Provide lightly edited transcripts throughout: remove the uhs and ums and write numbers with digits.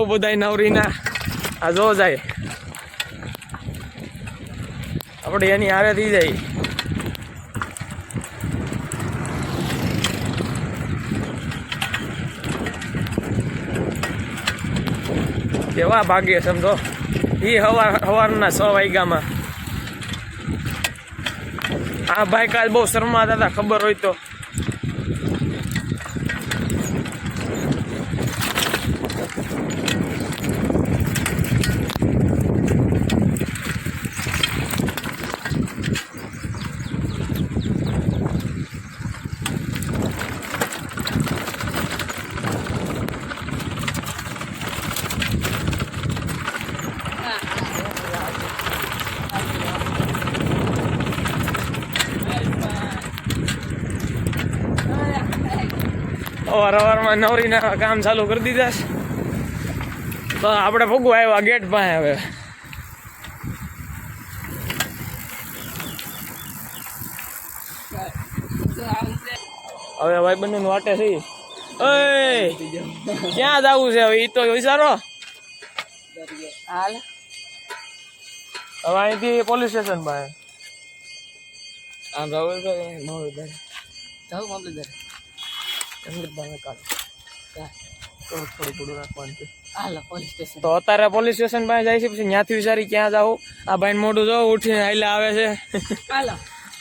જાવું બધા નવરીના આ જો જાય આપણે એની હારે થઈ જાય. કેવા ભાગ્ય સમજો એ સવારના 6 વાગ્યામાં. આ ભાઈ કાલ બહુ શરમાતા હતા ખબર હોય તો. અવારવારમાં નવરીના કામ ચાલુ કરી દીધા છે તો આપણે ભોગવા આવ્યા ગેટ પાસે. હવે ભાઈ બંને વાટે થઈ. ક્યાં જવું છે હવે એ તો વિચારો. હવે અહીંથી પોલીસ સ્ટેશન પાસે આમ જવું છે. તો અત્યારે પોલીસ સ્ટેશન પાસે જાય છે પછી ત્યાંથી વિચારી ક્યાં જાવ. આ ભાઈ મોઢું જો ઉઠીને હાઈલા આવે છે.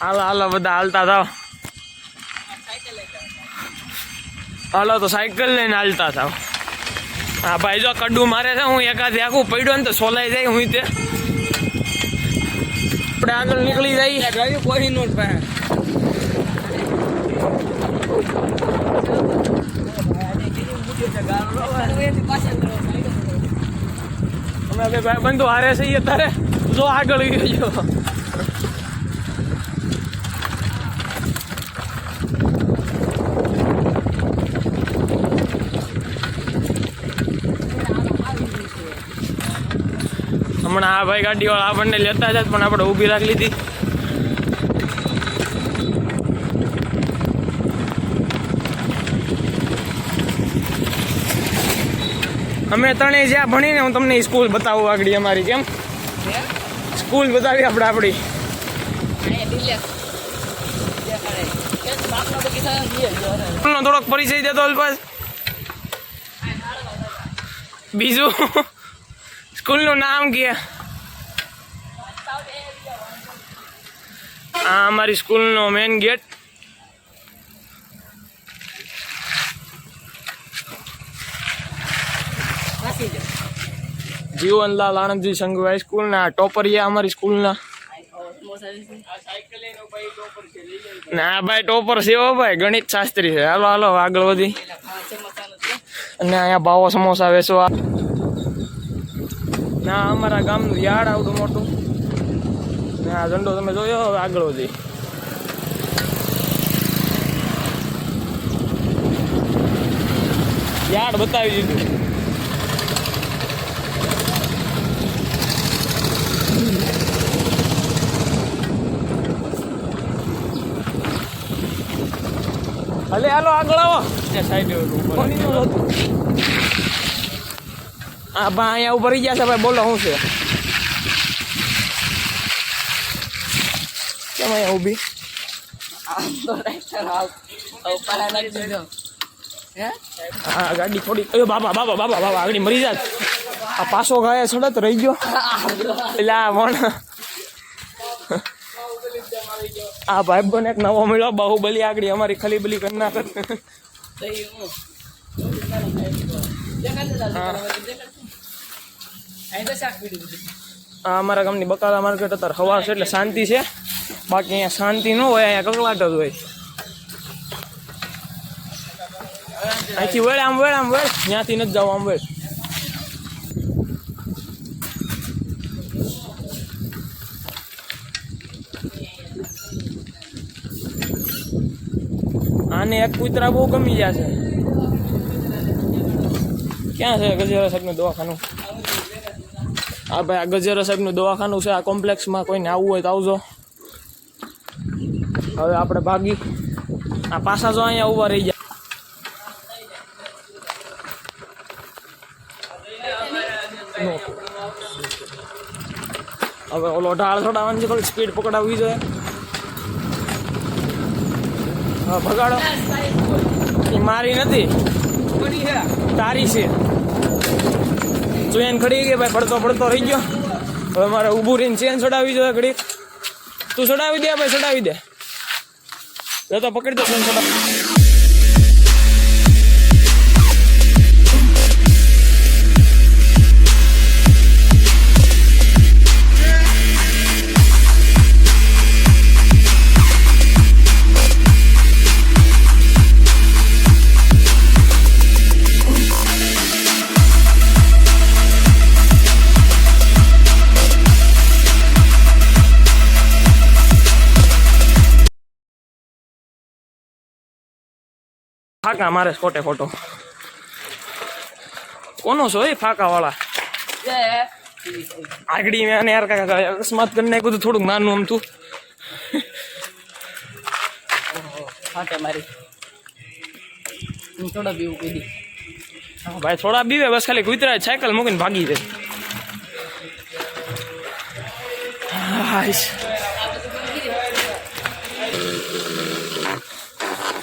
હાલો હાલો બધા હાલતા જાઓ. હાલો તો સાયકલ લઈને હાલતા થાવ. હા ભાઈ જો કડ્ડું મારે છે. હું એકાથી આખું પડ્યો ને તો સોલાઈ જાય. હું તે આપણે આગળ નીકળી જાય. કોઈ નોટ પાસે અમે બે ભાઈ બંધુ હારે છીએ તારે જો આગળ ગયો. હમણાં આ ભાઈ ગાડી વાળા આપણને લેતા જ પણ આપણે ઊભી રાખી લીધી. અમે ત્રણેય જ્યાં ભણીને હું તમને સ્કૂલ બતાવું આગળ અમારી. કેમ સ્કૂલ બતાવી આપણે આપણી. થોડોક પરિચય દેતો અલ્પાસ. બીજું સ્કૂલનું નામ કે આ અમારી સ્કૂલનો મેઇન ગેટ. જીવનલાલ આનંદજી સંઘ હાઈસ્કૂલ ના ટોપરિયા અમારી સ્કૂલના. ના ભાઈ ટોપર છે ભાઈ, ગણિત શાસ્ત્રી છે. હાલો હાલો આગળ વધી. અને અહીંયા ભાવો સમોસા વેચવા. ના અમારા ગામનું યાર્ડ આવતું મોટું. ને આ ઝંડો તમે જોયો. હવે આગળ વધી. યાર્ડ બતાવી દીધું. હલે હાલો આગળ આવો. હા બા અહીંયા ઉપર રહી ગયા છે ભાઈ. બોલો શું છે? કેમ અહીંયા ઊભી? હા ગાડી થોડી. બાબા બાબા બાબા બાબા આગળ મરી જાત. આ પાછો ગાય સડત રહી ગયો. એટલે આ વણ આ ભાઈ બને એક નવો મળ્યો. બાહુબલી આગળ અમારી ખલીબલી કરી નાખે. અમારા ગામની બકાલા માર્કેટ અત્યારે હવા છે એટલે શાંતિ છે. બાકી અહીંયા શાંતિ ન હોય, અહીંયા કકળાટ જ હોય. અહીંથી વેળ આમ વેળ આમ વેળ. ત્યાંથી નથી જવું આમ વેળ. આને એક કૂતરા બહુ ગમી જશે. ક્યાં છે ગજેરા સાહેબનું દવાખાનું? હા ભાઈ આ ગજેરા સાહેબનું દવાખાનું છે. આ કોમ્પ્લેક્સમાં કોઈને આવવું હોય તો આવજો. હવે આપણે ભાગી. આ પાછા જો અહીંયા ઊભા રહી જાય. હવે ઓલો ઢાળ ચડાવવાની છે, થોડી સ્પીડ પકડાવવી જોઈએ. હા ભગાડો. એ મારી નથી, તારી છે. ચેન ખડી ગઈ ભાઈ, પડતો પડતો રહી ગયો. હવે મારે ઊભું રહીને ચેન ચડાવવી જોઈએ ઘડી. તું ચડાવી દે ભાઈ, ચડાવી દે. તો પકડી દો ચેન ચડાવી. ફાકા મારે ખોટે ખોટો. કોનો છો એ ફાકા વાળા? આગળી મેં યાર કાકા અકસ્માત કરી નાખ્યું હતું, થોડુંક નાનું આમ તું. ફાટે મારી થોડા બીવું કીધી. હા ભાઈ થોડા બીવે, બસ ખાલી કૂતરા સાયકલ મૂકીને ભાગી જાય.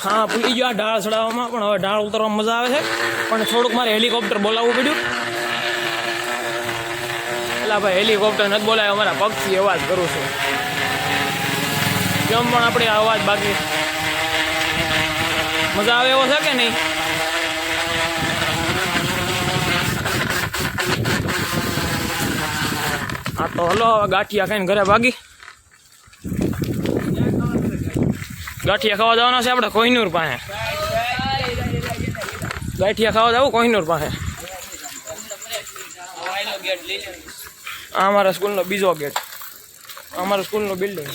હા ભૂલી ગયો આ ઢાળ ચડાવવામાં, પણ હવે ઢાળ ઉતરવામાં મજા આવે છે. પણ થોડુંક મારે હેલિકોપ્ટર બોલાવવું પડ્યું. એટલે ભાઈ હેલિકોપ્ટર નથી બોલાવે, અમારા પગથી અવાજ કરું છું. કેમ પણ આપણે અવાજ બાકી મજા આવે એવો છે કે નહીં? હા તો હલો હવે ગાંઠિયા ખાઈને ઘરે ભાગી. ગાંઠિયા ખાવા જવાના છે આપણે કોહિનૂર પાસે. ગાંઠિયા ખાવા જવું કોહિનૂર પાસે. આ અમારા સ્કૂલનો બીજો ગેટ, અમારા સ્કૂલનું બિલ્ડિંગ.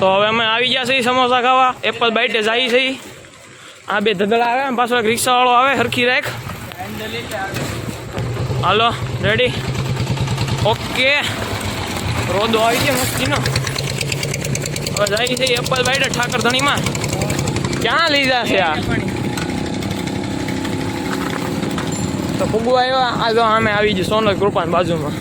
તો હવે અમે આવી ગયા છીએ સમોસા ખાવા. એપલ બાઈટે જાય છે. આ બે ધધડા આવે, પાછો એક રિક્ષાવાળો આવે. હરખી રાખ. હાલો રેડી? ઓકે. રોદો આવી ગયો મસ્તીનો. હવે જાય છે એપલ બાઈટે ઠાકર ધણીમાં. ક્યાં લીધા છે આ? તો ફુગુ આવ્યા. આ જો અમે આવી ગયું સોનલ કૃપાની બાજુમાં.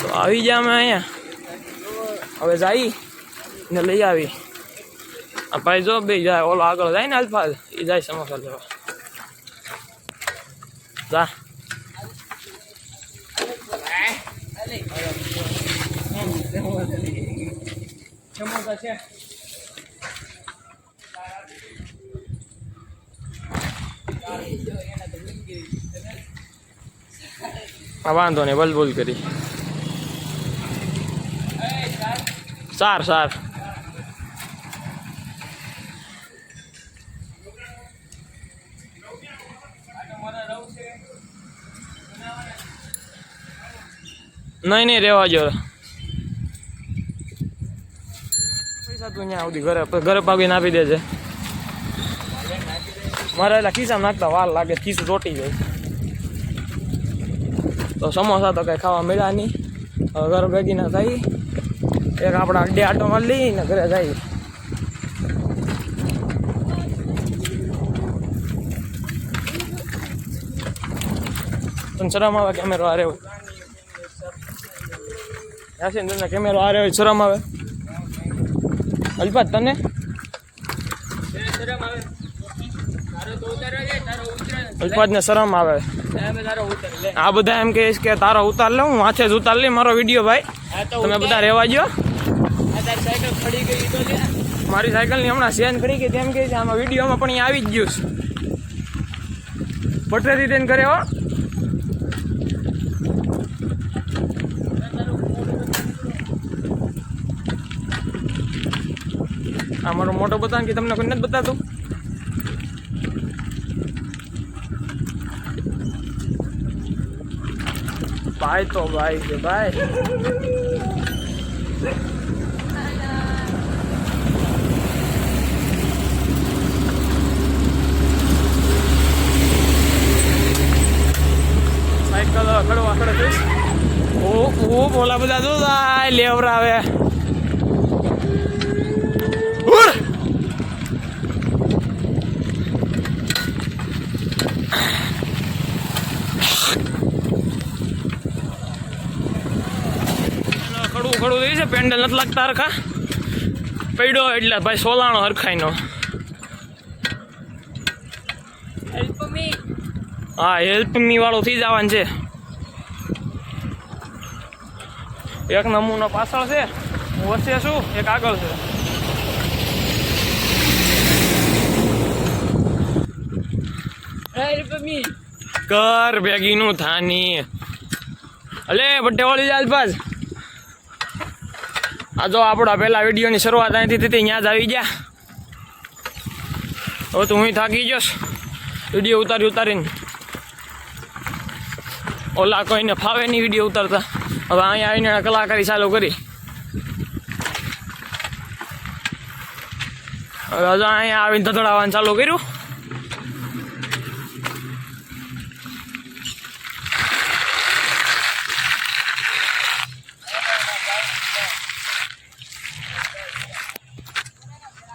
તો આવી ગયા અમે અહીંયા. હવે જાય ને લઈ આવી. આ ભાઈ જો બે જાય, ઓલો આગળ જાય ને અલ્ફાઝ, એ જાય સમોસા લેવા. જા સમોસા છે. વાંધો નહીં, બોલ બોલ કરી. સાર સાર. નહીં નહીં રેવા જો. પૈસા તું ત્યાં સુધી ઘરે પાવીને આપી દેજે. મારે એટલે ખિસ્સામાં નાખતા વાર લાગે, ખિસ્સું ચોટી જાય. તો સમોસા તો કઈ ખાવા મળ્યા નહીં. હવે ઘર ભેગી ના થઈ. એક આપણા અડ્ડે આટો મારી લઈને ઘરે જાય. તને શરમ આવે કેમેરો હારે હોય? યાસીન તને કેમેરો હારે હોય શરમ આવે? અલ્ફાઝ તને અલ્ફાઝ ને શરમ આવે? આ બધા એમ કહીશ કે તારો ઉતાર લે, હું માથે જ ઉતાર લે મારો વિડીયો. ભાઈ તમે બધા રહેવા દો. મારી સાયકલની હમણાં ચેન ખડી ગઈ તેમ કે છે. આમાં વિડીયોમાં પણ અહીંયા આવી જ ગયું છે. પટરેથી તેને કરે હો. આ મારો મોટો બતાવ કે તમને કોઈ નથી બતાતું? ભાઈ તો ભાઈ છે ભાઈ. સાયકલ ખડવા ખડે જઈશ. ઓ બોલા બધા તો લેવરાવે. ઉડ! ખડું ખડું થઈ છે, પેન્ડલ નથી લાગતા હરખા પડ્યો એટલે ભાઈ સોલાણો હરખાઈનો. હા, હેલ્પ મી વાળું થઈ જવાનું છે. એક નમૂનો પાછળ છે, વચ્ચે શું એક આગળ છે. કર ભેગી નું થાની અલે બટ્ટે વાળી જાય પાછ. આ જો આપણા પહેલા વિડીયોની શરૂઆત અહીંથી હતી ત્યાં જ આવી ગયા. હવે તો હું થાકી ગયો વિડીયો ઉતારીને. ઓલા કોઈને ફાવે નહીં વિડીયો ઉતારતા. હવે અહીંયા આવીને કલાકારી ચાલુ કરી. હવે અહીંયા આવીને ધધડાવવાનું ચાલુ કર્યું.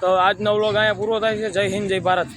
તો આજનો વ્લોગ અહીંયા પૂરો થાય છે. જય હિન્દ, જય ભારત.